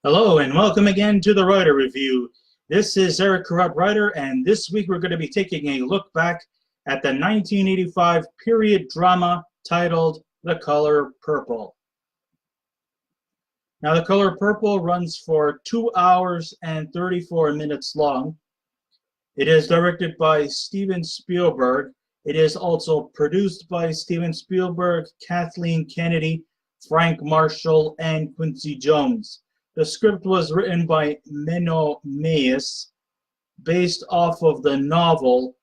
Hello and welcome again to the Writer Review. This is Eric Corrupt Writer, and this week we're going to be taking a look back at the 1985 period drama titled The Color Purple. Now, The Color Purple runs for 2 hours and 34 minutes long. It is directed by Steven Spielberg. It is also produced by Steven Spielberg, Kathleen Kennedy, Frank Marshall, and Quincy Jones. The script was written by Menno Meyjes, based off of the novel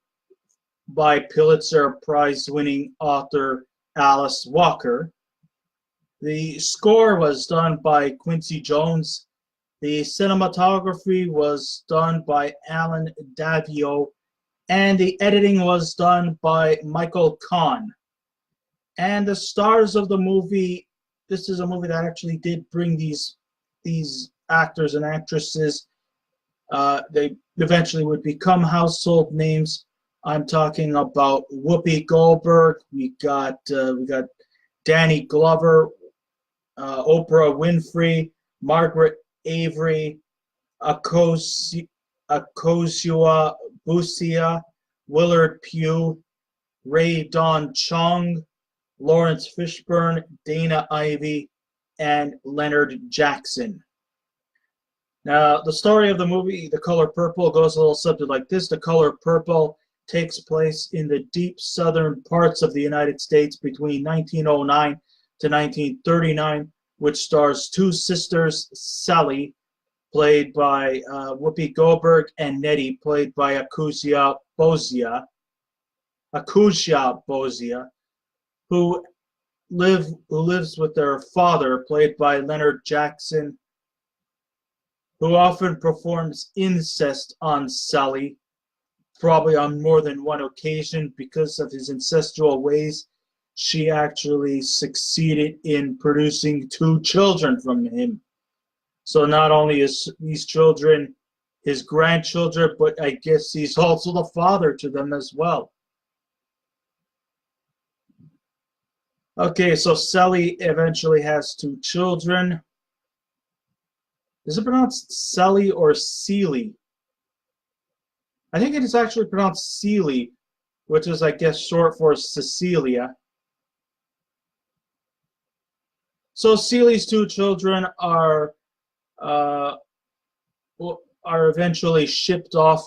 by Pulitzer Prize-winning author Alice Walker. The score was done by Quincy Jones. The cinematography was done by Alan Davio, and the editing was done by Michael Kahn. And the stars of the movie, this is a movie that actually did bring these actors and actresses. They eventually would become household names. I'm talking about Whoopi Goldberg. We got Danny Glover, Oprah Winfrey, Margaret, Avery, Akosua Busia, Willard, Pugh, Ray Don Chong, Laurence Fishburne, Dana Ivey, and Leonard Jackson. Now, the story of the movie, The Color Purple, goes a little something like this. The Color Purple takes place in the deep southern parts of the United States between 1909 to 1939, which stars two sisters, Sally, played by Whoopi Goldberg, and Nettie, played by Akosua Busia, who lives with their father, played by Leonard Jackson, who often performs incest on Sally, probably on more than one occasion. Because of his incestual ways, she actually succeeded in producing 2 children from him. So not only is these children his grandchildren, but I guess he's also the father to them as well. Okay, so Sally eventually has 2 children. Is it pronounced Sally or Seely? I think it is actually pronounced Seely, which is, I guess, short for Cecilia. So Seely's 2 children are eventually shipped off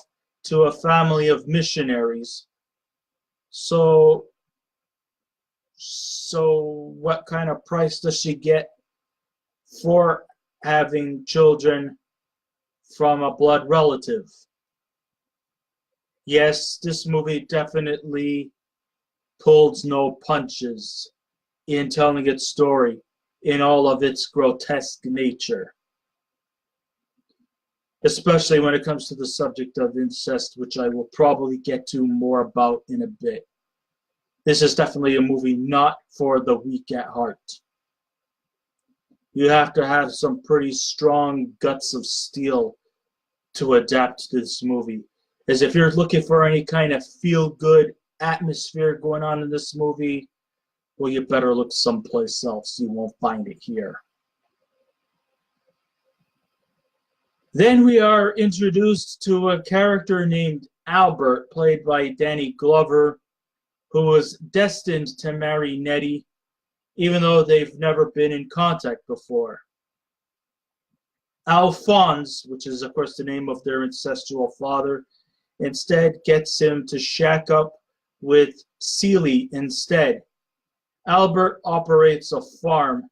to a family of missionaries. So what kind of price does she get for having children from a blood relative? Yes, this movie definitely pulls no punches in telling its story in all of its grotesque nature, especially when it comes to the subject of incest, which I will probably get to more about in a bit. This is definitely a movie not for the weak at heart. You have to have some pretty strong guts of steel to adapt this movie. As if you're looking for any kind of feel-good atmosphere going on in this movie, well, you better look someplace else. You won't find it here. Then we are introduced to a character named Albert, played by Danny Glover, who was destined to marry Nettie, even though they've never been in contact before. Alphonse, which is of course the name of their incestual father, instead gets him to shack up with Seely instead. Albert operates a farm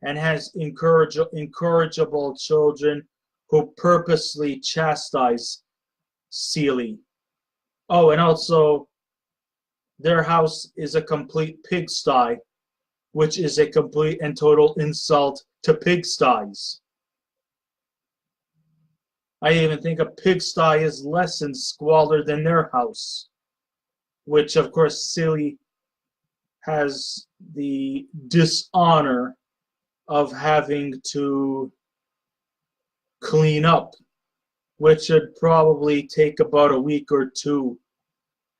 and has incorrigible children who purposely chastise Seely. Oh, and also, their house is a complete pigsty, which is a complete and total insult to pigsties. I even think a pigsty is less in squalor than their house, which of course Seely has the dishonor of having to clean up, which should probably take about a week or 2.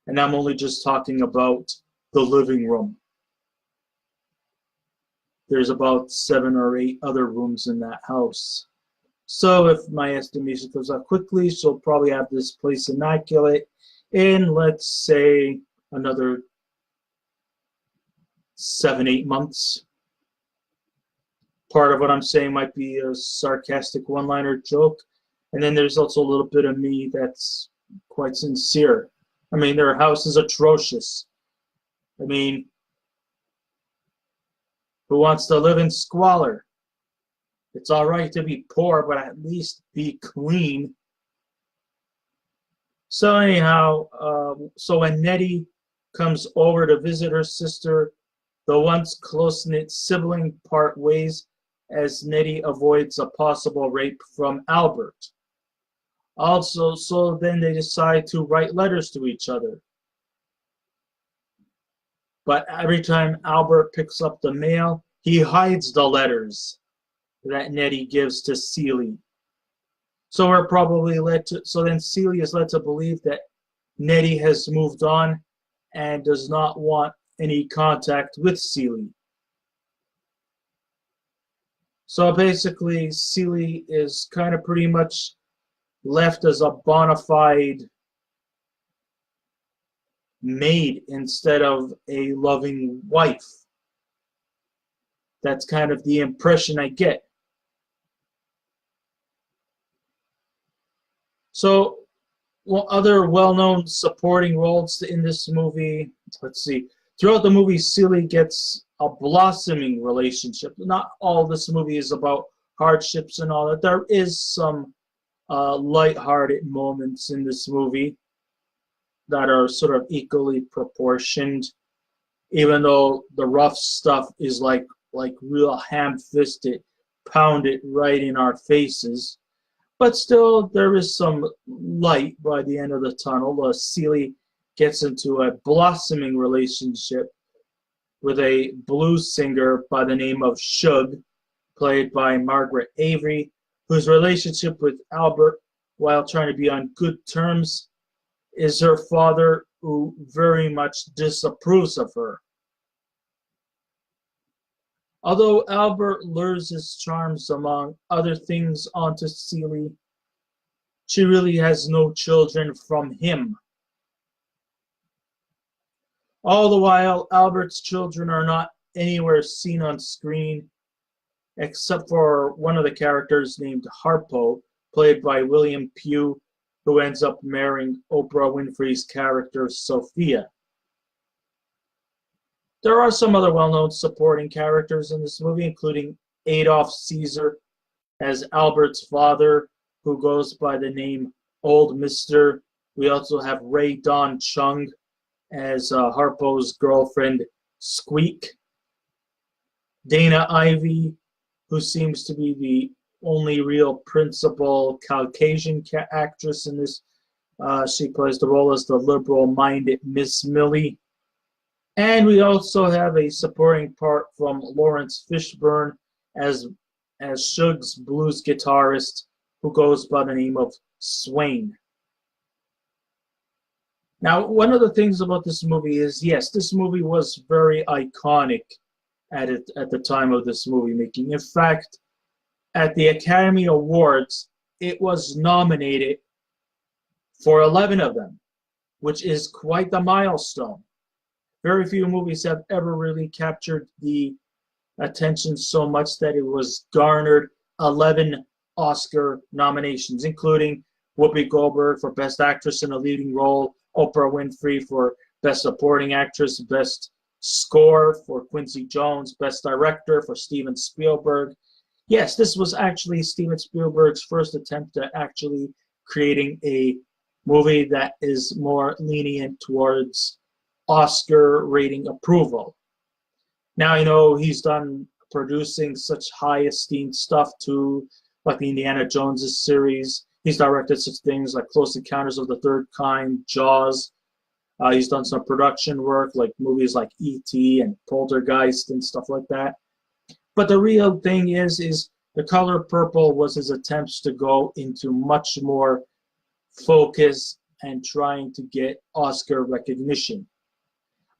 And I'm only just talking about the living room. There's about 7 or 8 other rooms in that house. So if my estimation goes up quickly, she'll probably have this place immaculate in, let's say, another 7-8 months. Part of what I'm saying might be a sarcastic one-liner joke. And then there's also a little bit of me that's quite sincere. I mean, their house is atrocious. I mean, who wants to live in squalor? It's all right to be poor, but at least be clean. So anyhow, so when Nettie comes over to visit her sister, the once close-knit sibling part ways as Nettie avoids a possible rape from Albert. Also, so then they decide to write letters to each other. But every time Albert picks up the mail, he hides the letters that Nettie gives to Celie. So we're probably so then Celie is led to believe that Nettie has moved on and does not want any contact with Celie. So basically, Celie is kind of pretty much left as a bona fide maid instead of a loving wife. That's kind of the impression I get. So, other well-known supporting roles in this movie, let's see. Throughout the movie, Celie gets a blossoming relationship. Not all this movie is about hardships and all that. There is some light-hearted moments in this movie that are sort of equally proportioned, even though the rough stuff is like real ham-fisted, pounded right in our faces. But still, there is some light by the end of the tunnel. Celie gets into a blossoming relationship with a blues singer by the name of Shug, played by Margaret Avery, whose relationship with Albert, while trying to be on good terms, is her father, who very much disapproves of her. Although Albert lures his charms, among other things, onto Celie, she really has no children from him. All the while, Albert's children are not anywhere seen on screen, except for one of the characters named Harpo, played by William Pugh, who ends up marrying Oprah Winfrey's character, Sophia. There are some other well-known supporting characters in this movie, including Adolf Caesar as Albert's father, who goes by the name Old Mister. We also have Ray Dawn Chong as Harpo's girlfriend, Squeak. Dana Ivey, who seems to be the only real principal Caucasian actress in this. She plays the role as the liberal-minded Miss Millie. And we also have a supporting part from Laurence Fishburne as Shug's blues guitarist, who goes by the name of Swain. Now, one of the things about this movie is, yes, this movie was very iconic at the time of this movie making. In fact, at the Academy Awards, it was nominated for 11 of them, which is quite the milestone. Very few movies have ever really captured the attention so much that it was garnered 11 Oscar nominations, including Whoopi Goldberg for Best Actress in a Leading Role, Oprah Winfrey for Best Supporting Actress, Best Score for Quincy Jones, Best Director for Steven Spielberg. Yes, this was actually Steven Spielberg's first attempt at actually creating a movie that is more lenient towards Oscar rating approval. Now, you know, he's done producing such high esteemed stuff too, like the Indiana Jones series. He's directed such things like Close Encounters of the Third Kind, Jaws. He's done some production work like movies like E.T. and Poltergeist and stuff like that. But the real thing is The Color Purple was his attempts to go into much more focus and trying to get Oscar recognition.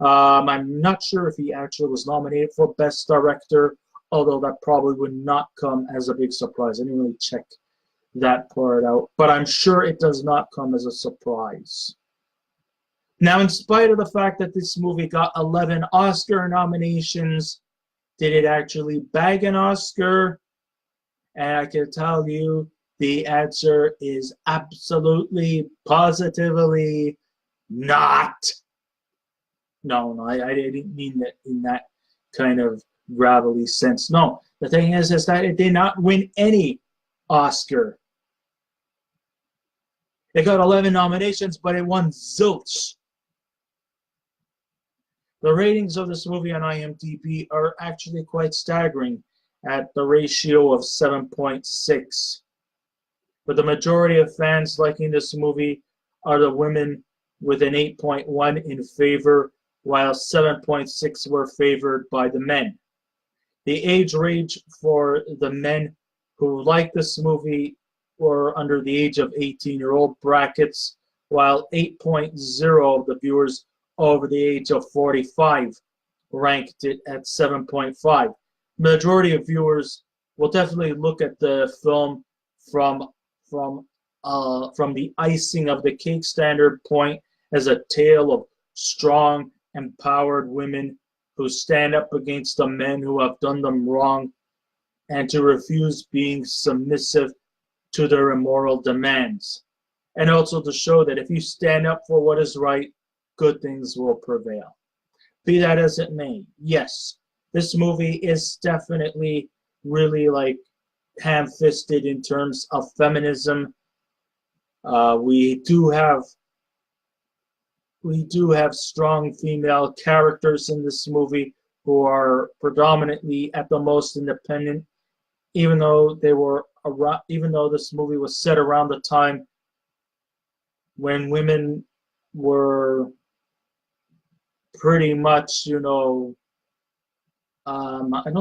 I'm not sure if he actually was nominated for Best Director, although that probably would not come as a big surprise. I didn't really check that part out, but I'm sure it does not come as a surprise. Now, in spite of the fact that this movie got 11 Oscar nominations, did it actually bag an Oscar? And I can tell you the answer is absolutely, positively not. No, I didn't mean that in that kind of gravelly sense. No, the thing is that it did not win any Oscar. It got 11 nominations, but it won zilch. The ratings of this movie on IMDb are actually quite staggering at the ratio of 7.6. But the majority of fans liking this movie are the women with an 8.1 in favor, while 7.6 were favored by the men. The age range for the men who like this movie were under the age of 18-year-old brackets, while 8.0 of the viewers over the age of 45 ranked it at 7.5. Majority of viewers will definitely look at the film from the icing of the cake standard point as a tale of strong, empowered women who stand up against the men who have done them wrong and to refuse being submissive to their immoral demands. And also to show that if you stand up for what is right, good things will prevail. Be that as it may, yes, this movie is definitely really like ham-fisted in terms of feminism. We do have strong female characters in this movie who are predominantly at the most independent, even though this movie was set around the time when women were pretty much, I don't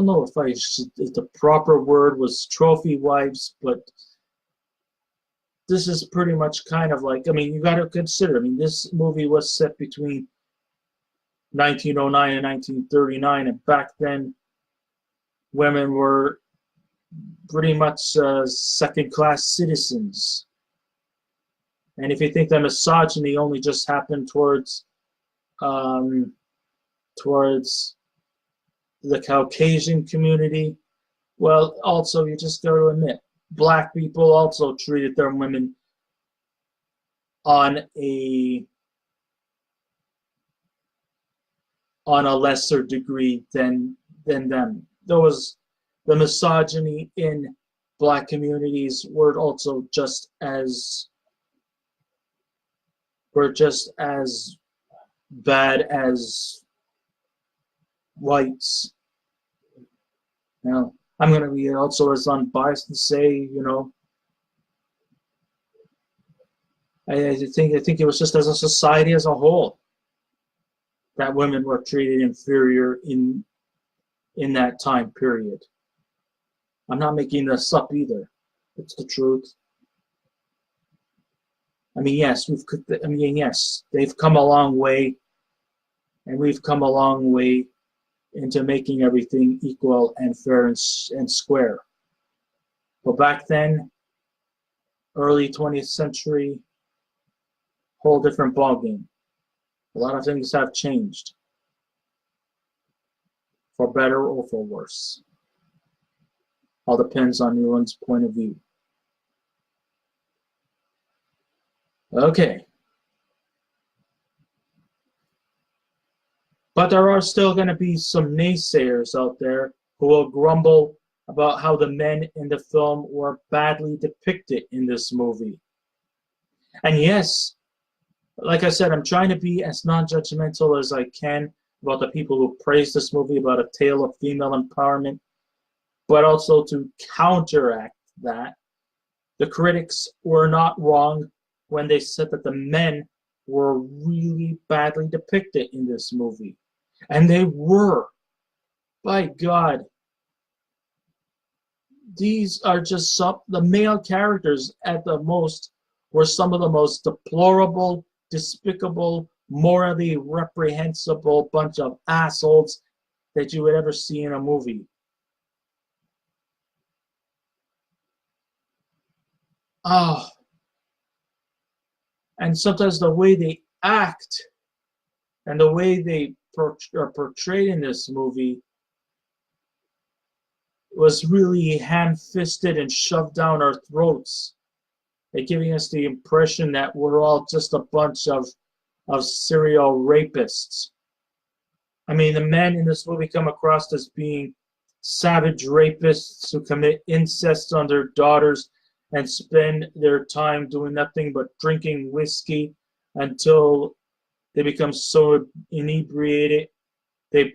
know if the proper word was trophy wives, but this is pretty much kind of like, you got to consider, this movie was set between 1909 and 1939, and back then women were pretty much second-class citizens. And if you think that misogyny only just happened towards the Caucasian community, well, also you just got to admit, Black people also treated their women on a lesser degree than them. The misogyny in Black communities were also just as bad as whites. Now, I'm going to be also as unbiased and say, I think it was just as a society as a whole that women were treated inferior in that time period. I'm not making this up either. It's the truth. Yes, they've come a long way, and we've come a long way into making everything equal and fair and square. But back then, early 20th century, whole different ballgame. A lot of things have changed, for better or for worse. All depends on everyone's point of view. Okay. But there are still going to be some naysayers out there who will grumble about how the men in the film were badly depicted in this movie. And yes, like I said, I'm trying to be as non-judgmental as I can about the people who praise this movie about a tale of female empowerment, but also to counteract that. The critics were not wrong when they said that the men were really badly depicted in this movie. And they were. By God. These are just the male characters at the most were some of the most deplorable, despicable, morally reprehensible bunch of assholes that you would ever see in a movie. Oh, and sometimes the way they act and the way they are portrayed in this movie was really ham-fisted and shoved down our throats, like giving us the impression that we're all just a bunch of serial rapists. I mean, the men in this movie come across as being savage rapists who commit incest on their daughters and spend their time doing nothing but drinking whiskey until they become so inebriated they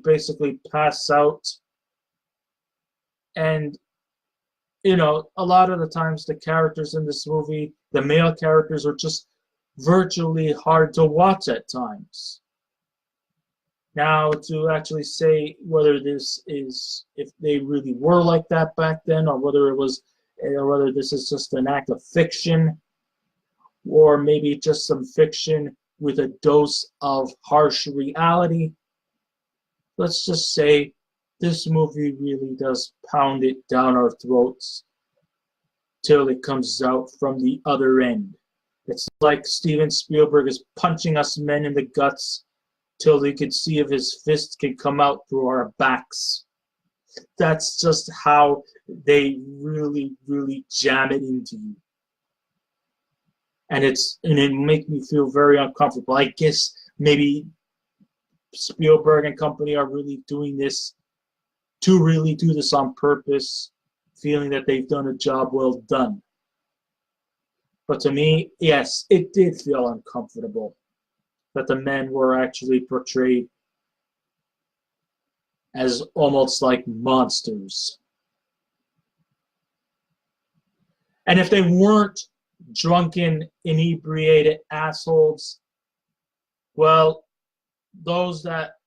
basically pass out. And you know, a lot of the times the characters in this movie, the male characters, are just virtually hard to watch at times. Now, to actually say whether this is, if they really were like that back then, or whether this is just an act of fiction, or maybe just some fiction with a dose of harsh reality, let's just say this movie really does pound it down our throats till it comes out from the other end. It's like Steven Spielberg is punching us men in the guts till they can see if his fists can come out through our backs. That's just how they really, really jam it into you. And it makes me feel very uncomfortable. I guess maybe Spielberg and company are really doing this to really do this on purpose, feeling that they've done a job well done. But to me, yes, it did feel uncomfortable that the men were actually portrayed as almost like monsters. And if they weren't drunken, inebriated assholes, well, the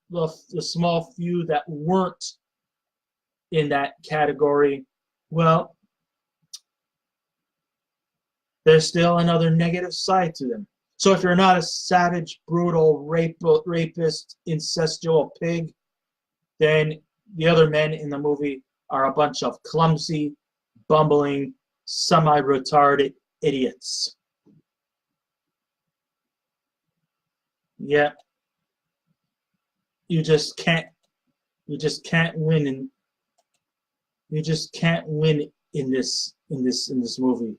small few that weren't in that category, well, there's still another negative side to them. So if you're not a savage, brutal, rapist, incestual pig, then the other men in the movie are a bunch of clumsy, bumbling, semi-retarded idiots. Yeah, you just can't win in this movie.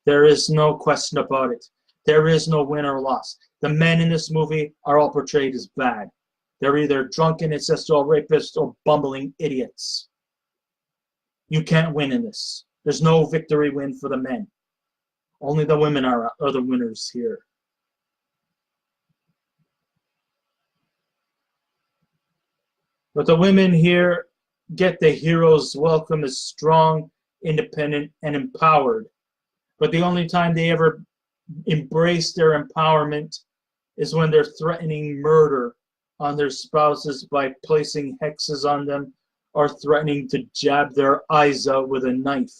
There is no question about it. There is no win or loss. The men in this movie are all portrayed as bad. They're either drunken, incestual rapists or bumbling idiots. You can't win in this. There's no victory win for the men. Only the women are the winners here. But the women here get the hero's welcome as strong, independent, and empowered. But the only time they ever embrace their empowerment is when they're threatening murder on their spouses by placing hexes on them or threatening to jab their eyes out with a knife.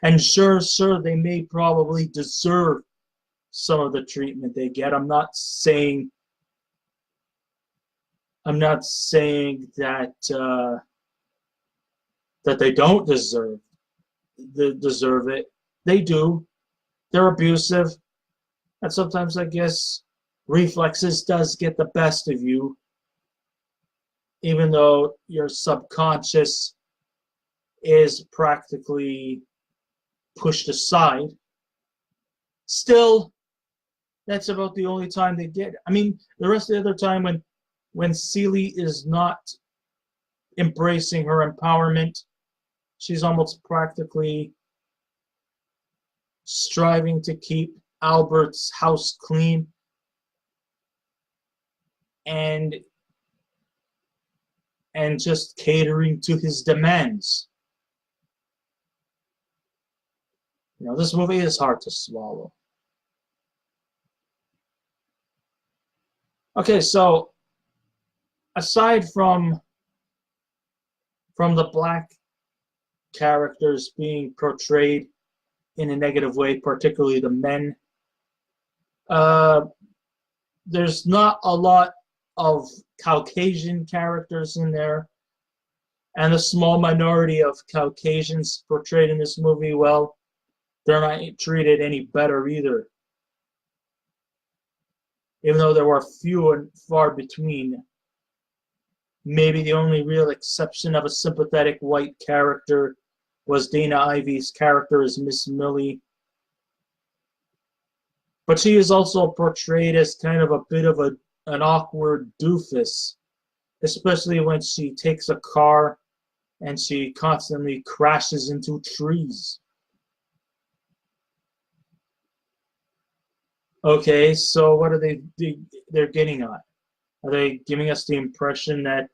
And sure, they may probably deserve some of the treatment they get. I'm not saying that that they don't deserve it. They do. They're abusive. And sometimes I guess reflexes does get the best of you, even though your subconscious is practically pushed aside. Still, that's about the only time they get. I mean, the rest of the other time when Celie is not embracing her empowerment, she's almost practically striving to keep Albert's house clean and just catering to his demands. You know, this movie is hard to swallow. Okay, so aside from the black characters being portrayed in a negative way, particularly the men, there's not a lot of Caucasian characters in there. And the small minority of Caucasians portrayed in this movie, well, they're not treated any better either. Even though there were few and far between. Maybe the only real exception of a sympathetic white character was Dana Ivy's character as Miss Millie. But she is also portrayed as kind of a bit of an awkward doofus, especially when she takes a car and she constantly crashes into trees. Okay, so what are they're getting at? Are they giving us the impression that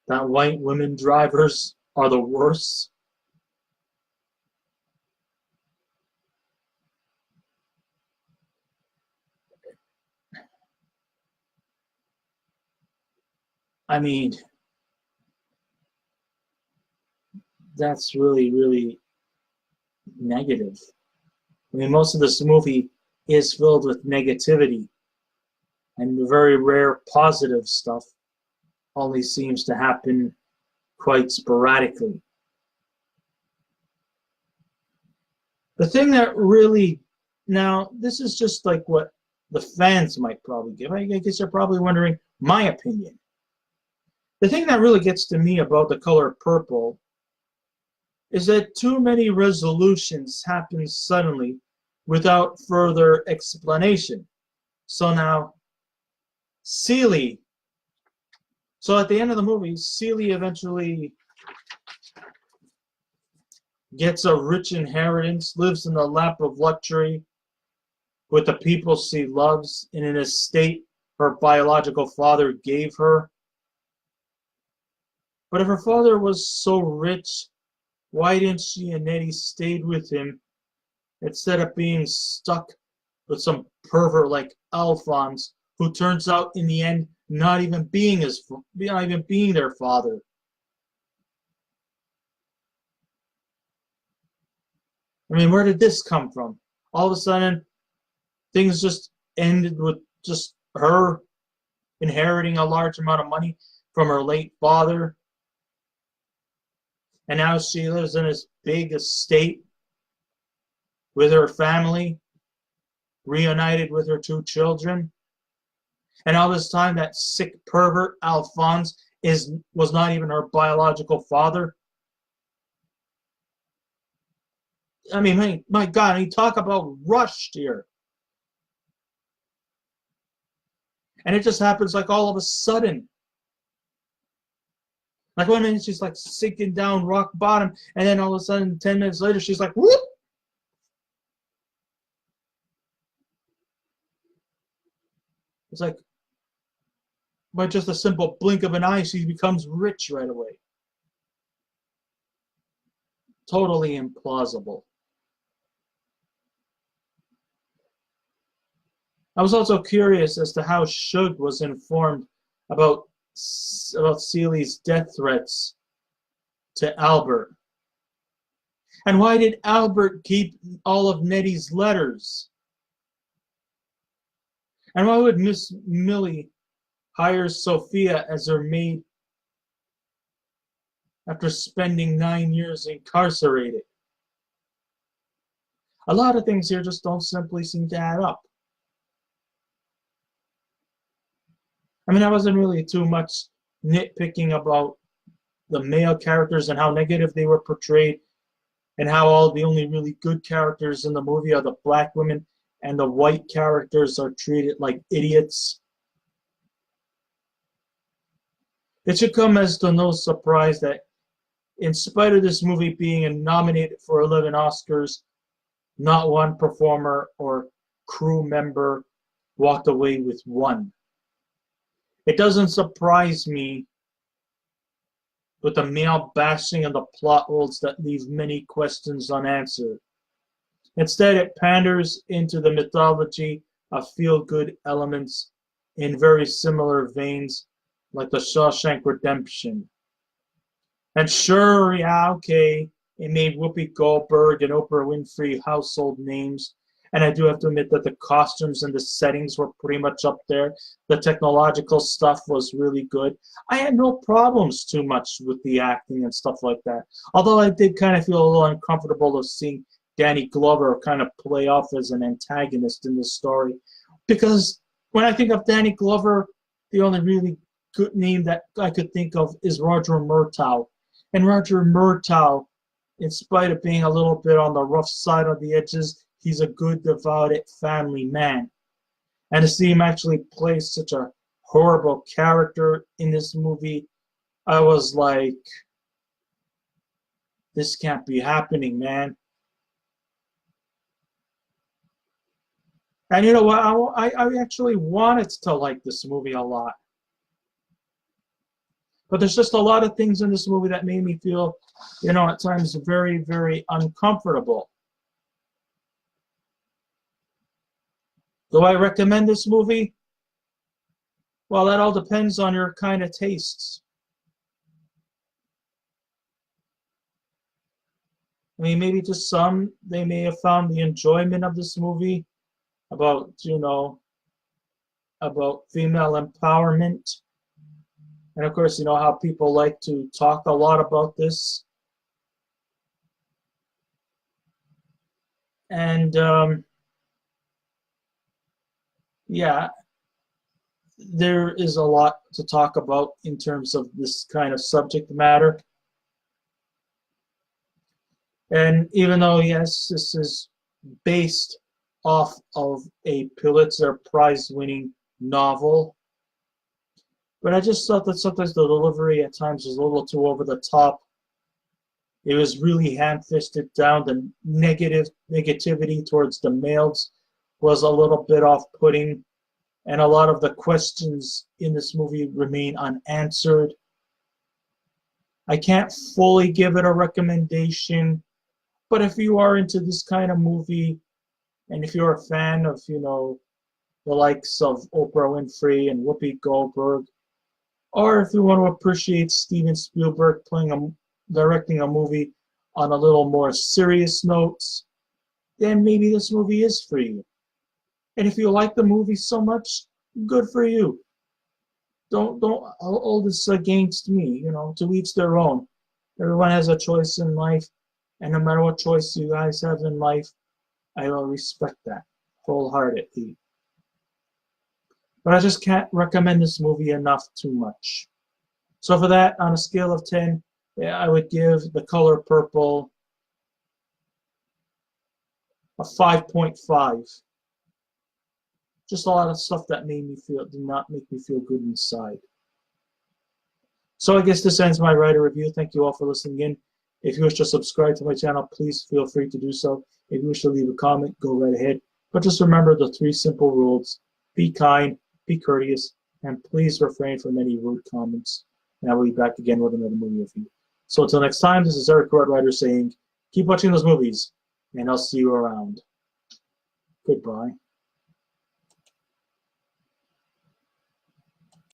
that white women drivers are the worst? I mean, that's really, really negative. I mean, most of this movie is filled with negativity, and the very rare positive stuff only seems to happen quite sporadically. The thing that really, now this is just like what the fans might probably give. I guess you're probably wondering my opinion. The thing that really gets to me about The Color Purple is that too many resolutions happen suddenly without further explanation. So now, Celie. So at the end of the movie, Celie eventually gets a rich inheritance, lives in the lap of luxury with the people she loves in an estate her biological father gave her. But if her father was so rich, why didn't she and Nettie stayed with him instead of being stuck with some pervert like Alphonse, who turns out in the end not even being their father? I mean, where did this come from? All of a sudden, things just ended with just her inheriting a large amount of money from her late father. And now she lives in this big estate with her family, reunited with her 2 children. And all this time, that sick pervert Alphonse was not even her biological father. I mean, my God, you talk about rushed here. And it just happens like all of a sudden. Like 1 minute she's like sinking down rock bottom, and then all of a sudden 10 minutes later she's like, whoop! It's like by just a simple blink of an eye she becomes rich right away. Totally implausible. I was also curious as to how Shug was informed about Celie's death threats to Albert. And why did Albert keep all of Nettie's letters? And why would Miss Millie hire Sophia as her maid after spending 9 years incarcerated? A lot of things here just don't simply seem to add up. I mean, I wasn't really too much nitpicking about the male characters and how negative they were portrayed, and how all the only really good characters in the movie are the black women, and the white characters are treated like idiots. It should come as to no surprise that in spite of this movie being nominated for 11 Oscars, not one performer or crew member walked away with one. It doesn't surprise me with the male bashing and the plot holes that leave many questions unanswered. Instead, it panders into the mythology of feel-good elements in very similar veins, like the Shawshank Redemption. And sure, yeah, okay, it made Whoopi Goldberg and Oprah Winfrey household names, And I do have to admit that the costumes and the settings were pretty much up there. The technological stuff was really good. I had no problems too much with the acting and stuff like that. Although I did kind of feel a little uncomfortable of seeing Danny Glover kind of play off as an antagonist in this story. Because when I think of Danny Glover, the only really good name that I could think of is Roger Murtaugh. And Roger Murtaugh, in spite of being a little bit on the rough side of the edges, he's a good, devoted family man. And to see him actually play such a horrible character in this movie, I was like, this can't be happening, man. And you know what? I actually wanted to like this movie a lot. But there's just a lot of things in this movie that made me feel, you know, at times very, very uncomfortable. Do I recommend this movie? Well, that all depends on your kind of tastes. I mean, maybe to some, they may have found the enjoyment of this movie about, you know, about female empowerment. And of course, you know how people like to talk a lot about this. And yeah, there is a lot to talk about in terms of this kind of subject matter. And even though, yes, this is based off of a Pulitzer Prize-winning novel, but I just thought that sometimes the delivery at times was a little too over the top. It was really ham-fisted down. The negativity towards the males was a little bit off-putting. And a lot of the questions in this movie remain unanswered. I can't fully give it a recommendation, but if you are into this kind of movie, and if you're a fan of, you know, the likes of Oprah Winfrey and Whoopi Goldberg, or if you want to appreciate Steven Spielberg directing a movie on a little more serious notes, then maybe this movie is for you. And if you like the movie so much, good for you. Don't hold this against me. You know, to each their own. Everyone has a choice in life, and no matter what choice you guys have in life, I will respect that wholeheartedly. But I just can't recommend this movie enough too much. So for that, on a scale of 10, yeah, I would give The Color Purple a 5.5. Just a lot of stuff that did not make me feel good inside. So I guess this ends my writer review. Thank you all for listening in. If you wish to subscribe to my channel, please feel free to do so. If you wish to leave a comment, go right ahead. But just remember the 3 simple rules. Be kind, be courteous, and please refrain from any rude comments. And I will be back again with another movie review. So until next time, this is Eric Writer saying, keep watching those movies, and I'll see you around. Goodbye.